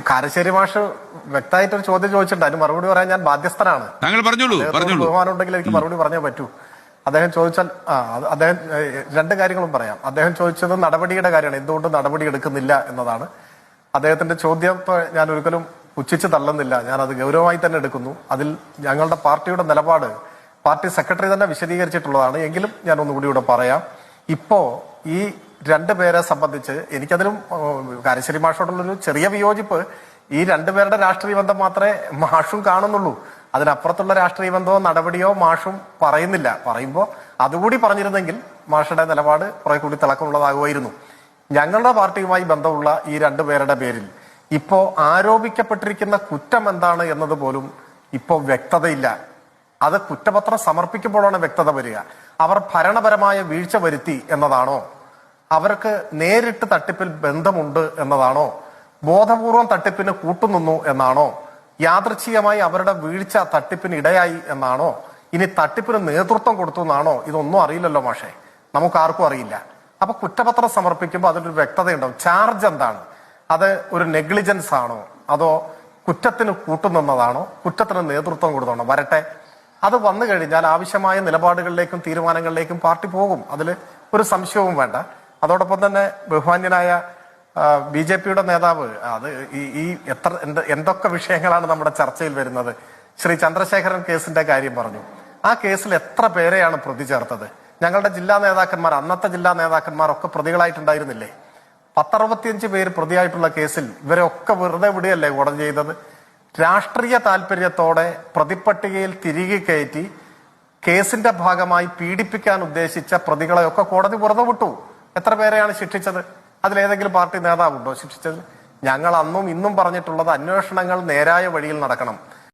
കാരശ്ശേരി മാഷ് വ്യക്തമായിട്ടൊരു ചോദ്യം ചോദിച്ചിട്ടുണ്ട്, അതിന് മറുപടി പറയാൻ ഞാൻ ബാധ്യസ്ഥനാണ്. താങ്കൾ പറഞ്ഞോളൂ. ബഹുമാനം ഉണ്ടെങ്കിൽ എനിക്ക് മറുപടി പറഞ്ഞേ പറ്റൂ. അദ്ദേഹം ചോദിച്ചാൽ അദ്ദേഹം രണ്ട് കാര്യങ്ങളും പറയാം. അദ്ദേഹം ചോദിച്ചത് നടപടിയുടെ കാര്യമാണ്, എന്തുകൊണ്ട് നടപടി എടുക്കുന്നില്ല എന്നതാണ്. അദ്ദേഹത്തിന്റെ ചോദ്യം ഞാൻ ഒരിക്കലും പുച്ഛിച്ച് തള്ളുന്നില്ല, ഞാൻ അത് ഗൗരവമായി തന്നെ എടുക്കുന്നു. അതിൽ ഞങ്ങളുടെ പാർട്ടിയുടെ നിലപാട് പാർട്ടി സെക്രട്ടറി തന്നെ വിശദീകരിച്ചിട്ടുള്ളതാണ്. എങ്കിലും ഞാൻ ഒന്നുകൂടി ഇവിടെ പറയാം. ഇപ്പോ ഈ രണ്ടുപേരെ സംബന്ധിച്ച് എനിക്കതിലും കാരശ്ശേരി മാഷോടുള്ളൊരു ചെറിയ വിയോജിപ്പ്, ഈ രണ്ടുപേരുടെ രാഷ്ട്രീയ ബന്ധം മാത്രമേ മാഷും കാണുന്നുള്ളൂ. അതിനപ്പുറത്തുള്ള രാഷ്ട്രീയ ബന്ധമോ നടപടിയോ മാഷും പറയുന്നില്ല. പറയുമ്പോൾ അതുകൂടി പറഞ്ഞിരുന്നെങ്കിൽ മാഷയുടെ നിലപാട് കുറെ കൂടി തിളക്കമുള്ളതാകുമായിരുന്നു. ഞങ്ങളുടെ പാർട്ടിയുമായി ബന്ധമുള്ള ഈ രണ്ടുപേരുടെ പേരിൽ ഇപ്പോ ആരോപിക്കപ്പെട്ടിരിക്കുന്ന കുറ്റം എന്താണ് എന്നത് പോലും ഇപ്പോ വ്യക്തതയില്ല. അത് കുറ്റപത്രം സമർപ്പിക്കുമ്പോഴാണ് വ്യക്തത വരിക. അവർ ഭരണപരമായ വീഴ്ച വരുത്തി എന്നതാണോ, അവർക്ക് നേരിട്ട് തട്ടിപ്പിൽ ബന്ധമുണ്ട് എന്നതാണോ, ബോധപൂർവം തട്ടിപ്പിന് കൂട്ടുനിന്നു എന്നാണോ, യാദൃച്ഛികമായി അവരുടെ വീഴ്ച തട്ടിപ്പിന് ഇടയായി എന്നാണോ, ഇനി തട്ടിപ്പിന് നേതൃത്വം കൊടുത്തു എന്നാണോ, ഇതൊന്നും അറിയില്ലല്ലോ മാഷേ, നമുക്ക് ആർക്കും അറിയില്ല. അപ്പൊ കുറ്റപത്രം സമർപ്പിക്കുമ്പോൾ അതിലൊരു വ്യക്തതയുണ്ടാവും. ചാർജ് എന്താണ്, അത് ഒരു നെഗ്ലിജൻസ് ആണോ, അതോ കുറ്റത്തിന് കൂട്ടുനിന്നതാണോ, കുറ്റത്തിന് നേതൃത്വം കൊടുത്താണോ, വരട്ടെ. അത് വന്നു കഴിഞ്ഞാൽ ആവശ്യമായ നിലപാടുകളിലേക്കും തീരുമാനങ്ങളിലേക്കും പാർട്ടി പോകും, അതിൽ ഒരു സംശയവും വേണ്ട. അതോടൊപ്പം തന്നെ ബഹുമാന്യനായ BJP-യുടെ നേതാവ്, അത് ഈ എന്തൊക്കെ വിഷയങ്ങളാണ് നമ്മുടെ ചർച്ചയിൽ വരുന്നത്. ശ്രീ ചന്ദ്രശേഖരൻ കേസിന്റെ കാര്യം പറഞ്ഞു. ആ കേസിൽ എത്ര പേരെയാണ് പ്രതി ചേർത്തത്? ഞങ്ങളുടെ ജില്ലാ നേതാക്കന്മാർ, അന്നത്തെ ജില്ലാ നേതാക്കന്മാരൊക്കെ പ്രതികളായിട്ടുണ്ടായിരുന്നില്ലേ? 10-65 പേര് പ്രതിയായിട്ടുള്ള കേസിൽ ഇവരെ ഒക്കെ വെറുതെ വിടുകയല്ലേ കോടതി ചെയ്തത്? രാഷ്ട്രീയ താല്പര്യത്തോടെ പ്രതിപ്പട്ടികയിൽ തിരികെ കയറ്റി കേസിന്റെ ഭാഗമായി പീഡിപ്പിക്കാൻ ഉദ്ദേശിച്ച പ്രതികളെയൊക്കെ കോടതി വെറുതെ വിട്ടു. എത്ര പേരെയാണ് ശിക്ഷിച്ചത്? അതിലേതെങ്കിലും പാർട്ടി നേതാവുണ്ടോ ശിക്ഷിച്ചത്? ഞങ്ങൾ അന്നും ഇന്നും പറഞ്ഞിട്ടുള്ളത് അന്വേഷണങ്ങൾ നേരായ വഴിയിൽ നടക്കണം.